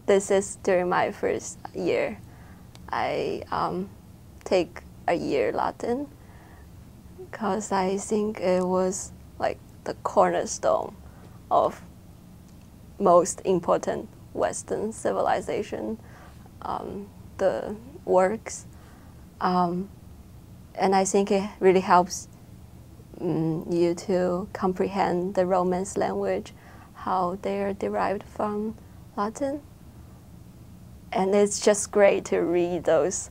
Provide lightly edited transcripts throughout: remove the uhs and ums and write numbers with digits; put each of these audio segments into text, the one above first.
This is during my first year. I take a year Latin because I think it was like the cornerstone of most important Western civilization, the works. And I think it really helps you to comprehend the Romance language, how they are derived from Latin. And it's just great to read those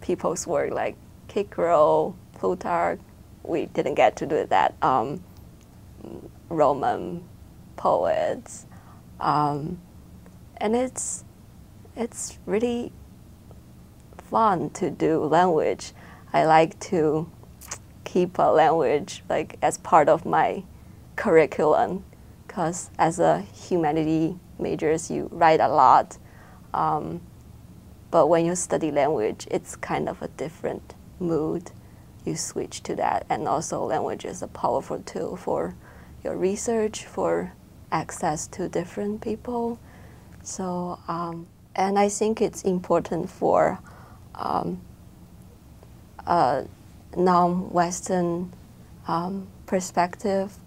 people's work like Cicero, Plutarch. We didn't get to do that. Roman poets. And it's really fun to do language. I like to keep a language like as part of my curriculum, because as a humanity majors, you write a lot. But when you study language, it's kind of a different mood. You switch to that. And also language is a powerful tool for your research, for access to different people. So, and I think it's important for a non-Western perspective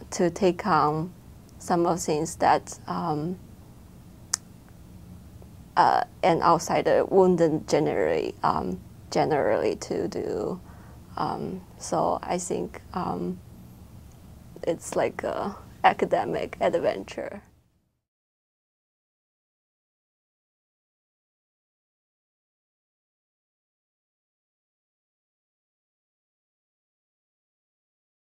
to take on some of the things that an outsider wouldn't generally to do. So I think it's like an academic adventure.